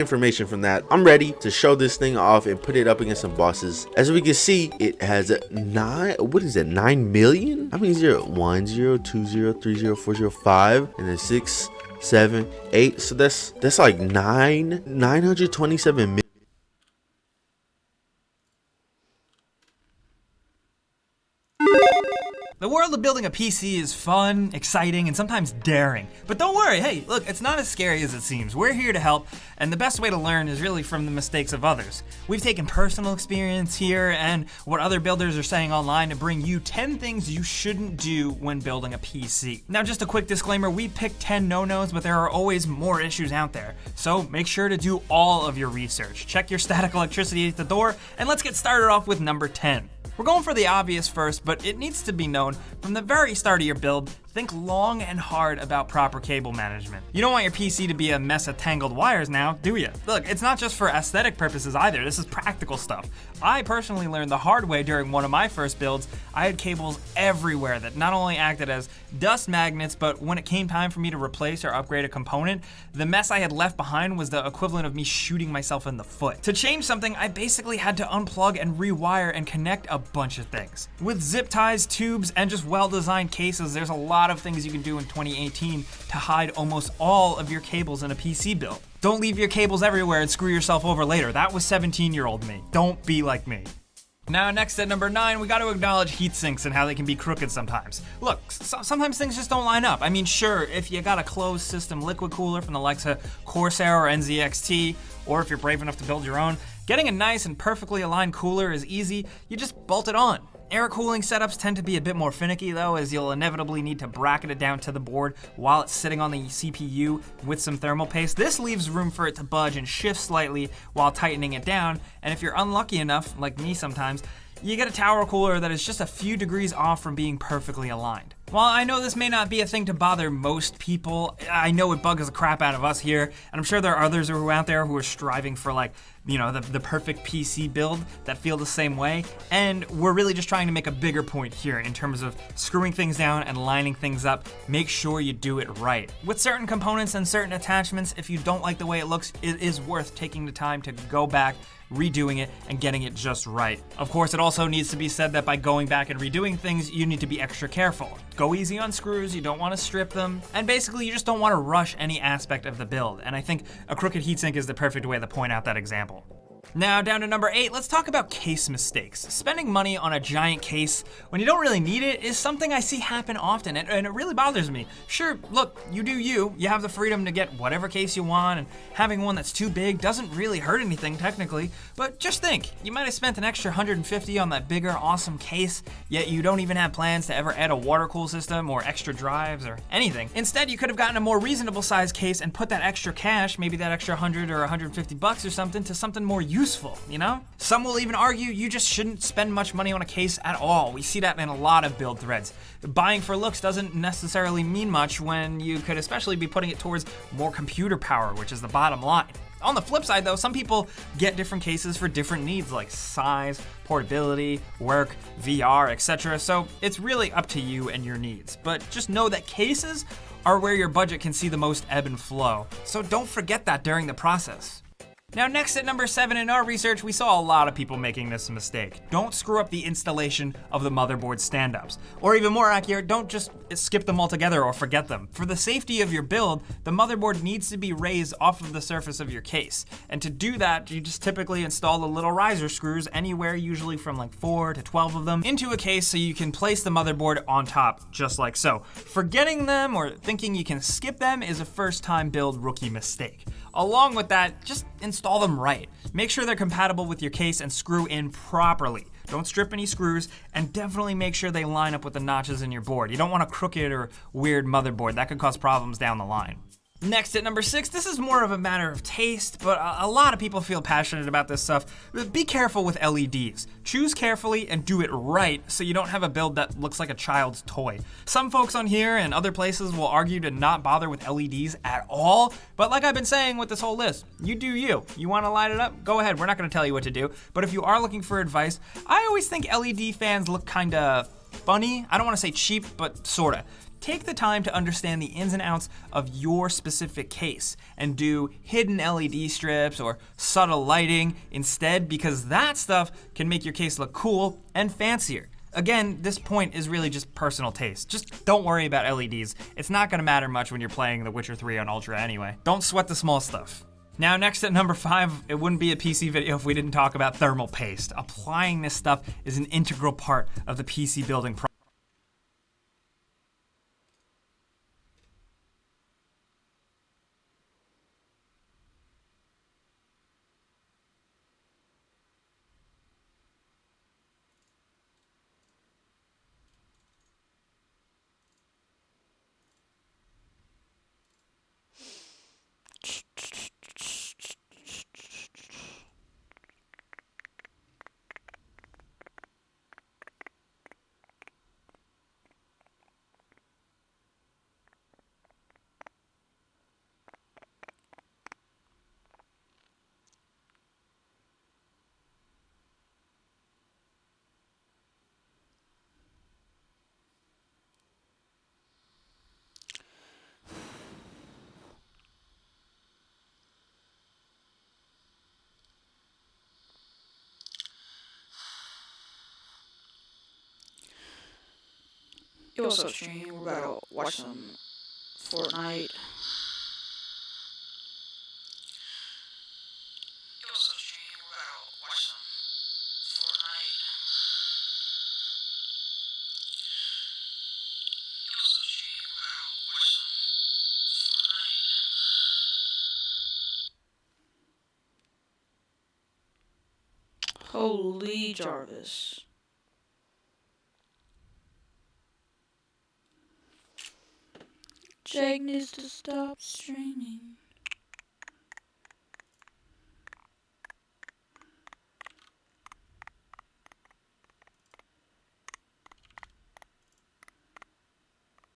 information from that. I'm ready to show this thing off and put it up against some bosses. As we can see, it has 9 million? How many zero? 1 0 2 0 3 0 4 0 5 and then 6 7 8. So that's like 927 million. The world of building a PC is fun, exciting, and sometimes daring. But don't worry, hey, look, it's not as scary as it seems. We're here to help, and the best way to learn is really from the mistakes of others. We've taken personal experience here and what other builders are saying online to bring you 10 things you shouldn't do when building a PC. Now, just a quick disclaimer, we picked 10 no-nos, but there are always more issues out there. So make sure to do all of your research. Check your static electricity at the door, and let's get started off with number 10. We're going for the obvious first, but it needs to be known from the very start of your build. Think long and hard about proper cable management. You don't want your PC to be a mess of tangled wires now, do you? Look, it's not just for aesthetic purposes either, this is practical stuff. I personally learned the hard way during one of my first builds. I had cables everywhere that not only acted as dust magnets, but when it came time for me to replace or upgrade a component, the mess I had left behind was the equivalent of me shooting myself in the foot. To change something, I basically had to unplug and rewire and connect a bunch of things. With zip ties, tubes, and just well-designed cases, there's a lot of things you can do in 2018 to hide almost all of your cables in a PC build. Don't leave your cables everywhere and screw yourself over later. That was 17-year-old me. Don't be like me. Now, next at number 9, we got to acknowledge heat sinks and how they can be crooked sometimes. Look, sometimes things just don't line up. I mean, sure, if you got a closed system liquid cooler from the likes of Corsair or NZXT, or if you're brave enough to build your own, getting a nice and perfectly aligned cooler is easy. You just bolt it on. Air cooling setups tend to be a bit more finicky though, as you'll inevitably need to bracket it down to the board while it's sitting on the CPU with some thermal paste. This leaves room for it to budge and shift slightly while tightening it down, and if you're unlucky enough, like me sometimes, you get a tower cooler that is just a few degrees off from being perfectly aligned. While I know this may not be a thing to bother most people, I know it bugs the crap out of us here, and I'm sure there are others who are out there who are striving for the perfect PC build that feel the same way, and we're really just trying to make a bigger point here in terms of screwing things down and lining things up. Make sure you do it right. With certain components and certain attachments, if you don't like the way it looks, it is worth taking the time to go back, redoing it, and getting it just right. Of course, it also needs to be said that by going back and redoing things, you need to be extra careful. Go easy on screws, you don't want to strip them, and basically you just don't want to rush any aspect of the build, and I think a crooked heatsink is the perfect way to point out that example. Now, down to number 8, let's talk about case mistakes. Spending money on a giant case when you don't really need it is something I see happen often, and it really bothers me. Sure, look, you do you. You have the freedom to get whatever case you want, and having one that's too big doesn't really hurt anything technically, but just think, you might have spent an extra $150 on that bigger, awesome case, yet you don't even have plans to ever add a water cool system or extra drives or anything. Instead, you could have gotten a more reasonable size case and put that extra cash, maybe that extra $100 or $150 or something, to something more useful, you know? Some will even argue you just shouldn't spend much money on a case at all. We see that in a lot of build threads. Buying for looks doesn't necessarily mean much when you could especially be putting it towards more computer power, which is the bottom line. On the flip side though, some people get different cases for different needs like size, portability, work, VR, etc. So it's really up to you and your needs. But just know that cases are where your budget can see the most ebb and flow. So don't forget that during the process. Now, next at number 7 in our research, we saw a lot of people making this mistake. Don't screw up the installation of the motherboard stand-ups. Or even more accurate, don't just skip them altogether or forget them. For the safety of your build, the motherboard needs to be raised off of the surface of your case. And to do that, you just typically install the little riser screws anywhere, usually from like 4 to 12 of them, into a case so you can place the motherboard on top, just like so. Forgetting them or thinking you can skip them is a first-time build rookie mistake. Along with that, just install them right. Make sure they're compatible with your case and screw in properly. Don't strip any screws, and definitely make sure they line up with the notches in your board. You don't want a crooked or weird motherboard. That could cause problems down the line. Next at number 6, this is more of a matter of taste, but a lot of people feel passionate about this stuff. Be careful with LEDs. Choose carefully and do it right so you don't have a build that looks like a child's toy. Some folks on here and other places will argue to not bother with LEDs at all, but like I've been saying with this whole list, you do you. You want to light it up? Go ahead, we're not going to tell you what to do, but if you are looking for advice, I always think LED fans look kind of funny. I don't want to say cheap, but sorta. take the time to understand the ins and outs of your specific case and do hidden LED strips or subtle lighting instead, because that stuff can make your case look cool and fancier. Again, this point is really just personal taste. Just don't worry about LEDs. It's not gonna matter much when you're playing The Witcher 3 on Ultra anyway. Don't sweat the small stuff. Now, next at number 5, it wouldn't be a PC video if we didn't talk about thermal paste. Applying this stuff is an integral part of the PC building process. Yo, what's up, stream? We're about to watch some Fortnite. Holy Jarvis. Jake needs to stop streaming.